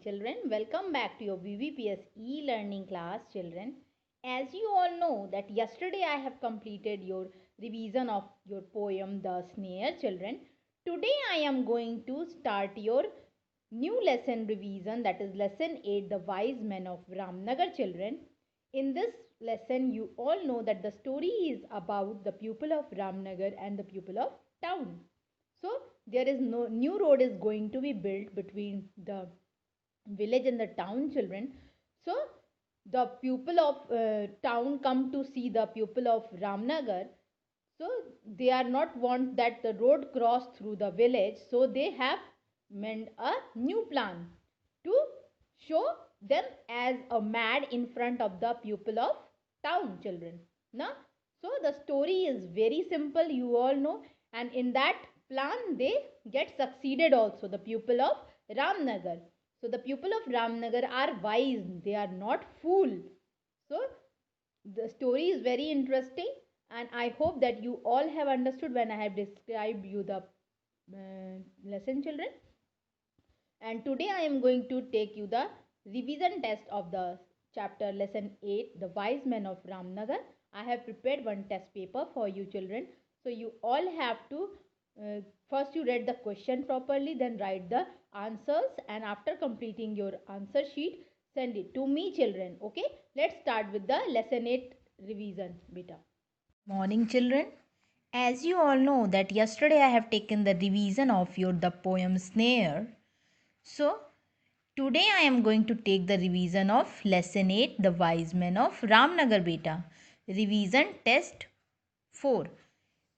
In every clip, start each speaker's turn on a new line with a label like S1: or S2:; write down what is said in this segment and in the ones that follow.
S1: children, welcome back to your VVPS e-learning class children. As you all know that yesterday I have completed your revision of your poem The Snare children. Today I am going to start your new lesson revision, that is lesson 8, The Wise Men of Ramnagar children. In this lesson you all know that the story is about the people of Ramnagar and the people of town. So there is no new road is going to be built between the village and the town children. So the people of town come to see the people of Ramnagar. So they are not want that the road cross through the village. So they have made a new plan to show them as a mad in front of the people of town children. Now, so the story is very simple, you all know, and in that plan they get succeeded also, the people of Ramnagar. So the people of Ramnagar are wise, they are not fool. So the story is very interesting, and I hope that you all have understood when I have described you the lesson children. And today I am going to take you the revision test of the chapter lesson 8, The Wise Men of Ramnagar. I have prepared one test paper for you children. So you all have to first you read the question properly, then write the answers, and after completing your answer sheet send it to me children. Okay, let's start with the lesson 8 revision beta.
S2: Morning children. As you all know that yesterday I have taken the revision of your the poem Snare. So today I am going to take the revision of lesson 8, The Wise Men of Ramnagar beta. Revision test 4.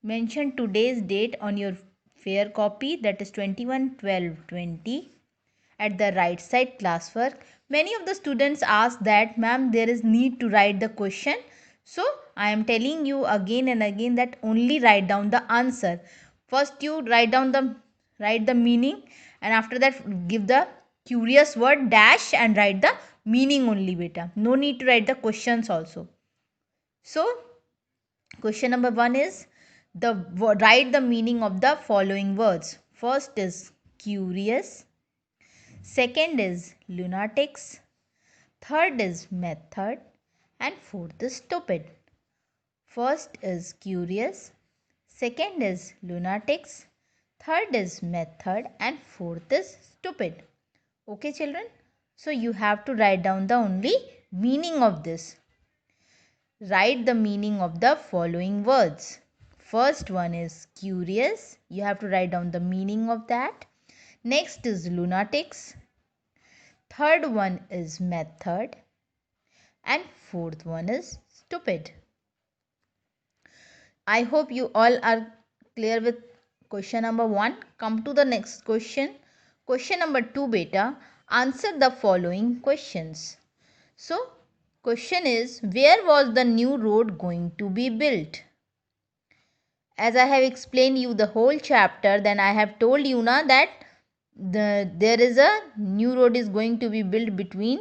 S2: Mention today's date on your fair copy, that is 21/12/20. At the right side classwork, many of the students ask that ma'am there is need to write the question. So I am telling you again and again that only write down the answer. First you write the meaning, and after that give the curious word dash and write the meaning only beta. No need to write the questions also. So question number 1 is write the meaning of the following words. First is curious. Second is lunatics. Third is method. And fourth is stupid. First is curious. Second is lunatics. Third is method. And fourth is stupid. Okay children? So you have to write down the only meaning of this. Write the meaning of the following words. First one is curious. You have to write down the meaning of that. Next is lunatics. Third one is method. And fourth one is stupid. I hope you all are clear with question number 1. Come to the next question. Question number 2 beta. Answer the following questions. So question is, where was the new road going to be built? As I have explained you the whole chapter, then I have told you na that there is a new road is going to be built between.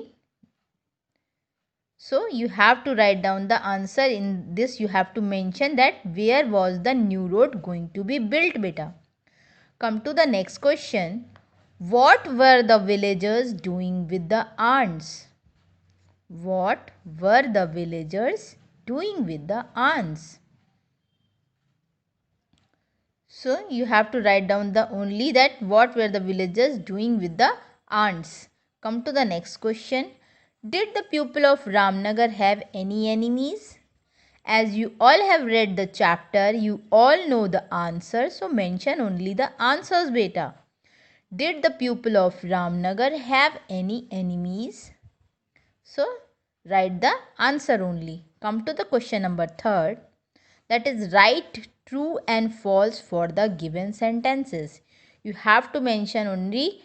S2: So you have to write down the answer. In this you have to mention that where was the new road going to be built beta. Come to the next question. What were the villagers doing with the ants? What were the villagers doing with the ants? So you have to write down the only that what were the villagers doing with the ants. Come to the next question. Did the people of Ramnagar have any enemies? As you all have read the chapter, you all know the answer. So mention only the answers beta. Did the people of Ramnagar have any enemies? So write the answer only. Come to the question number 3. That is, write true and false for the given sentences. You have to mention only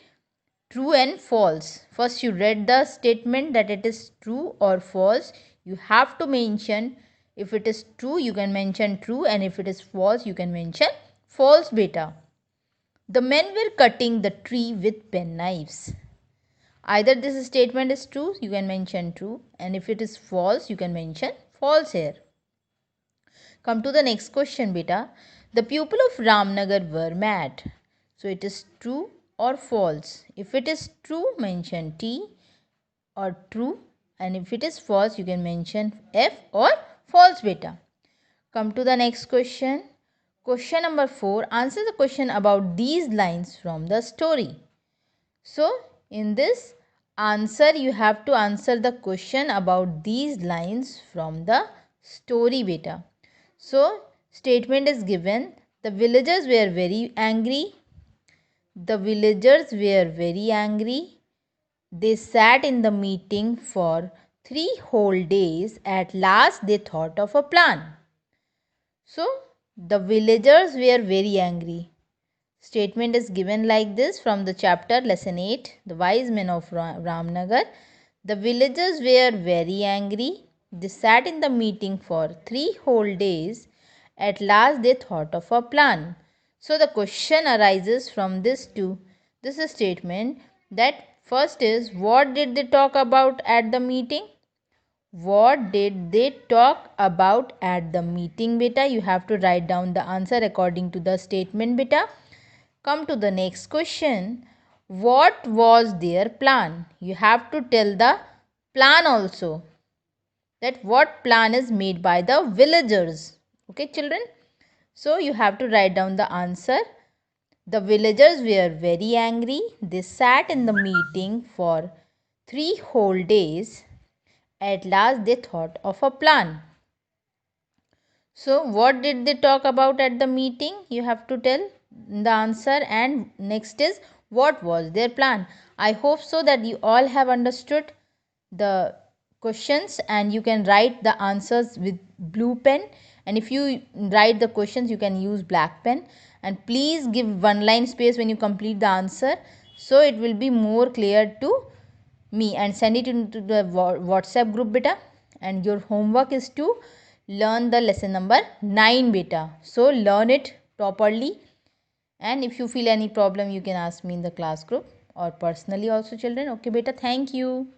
S2: true and false. First you read the statement that it is true or false. You have to mention, if it is true you can mention true, and if it is false you can mention false beta. The men were cutting the tree with penknives. Either this statement is true, you can mention true, and if it is false you can mention false here. Come to the next question beta. The people of Ramnagar were mad. So it is true or false. If it is true, mention T or true, and if it is false, you can mention F or false beta. Come to the next question. Question number 4. Answer the question about these lines from the story. So, in this answer, you have to answer the question about these lines from the story beta. So, statement is given. The villagers were very angry. The villagers were very angry. They sat in the meeting for 3 whole days. At last, they thought of a plan. So, the villagers were very angry. Statement is given like this from the chapter lesson 8, The Wise Men of Ramnagar. The villagers were very angry. They sat in the meeting for 3 whole days. At last they thought of a plan. So the question arises from this statement, that first is, what did they talk about at the meeting? What did they talk about at the meeting, beta? You have to write down the answer according to the statement, beta. Come to the next question. What was their plan? You have to tell the plan also. That what plan is made by the villagers. Okay, children? So you have to write down the answer. The villagers were very angry. They sat in the meeting for 3 whole days. At last they thought of a plan. So what did they talk about at the meeting? You have to tell the answer, and next is, what was their plan? I hope so that you all have understood the questions and you can write the answers with blue pen, and if you write the questions you can use black pen, and please give one line space when you complete the answer, so it will be more clear to me, and send it into the WhatsApp group, beta. And your homework is to learn the lesson number 9, beta. So learn it properly, and if you feel any problem you can ask me in the class group or personally also, children. Okay beta, thank you.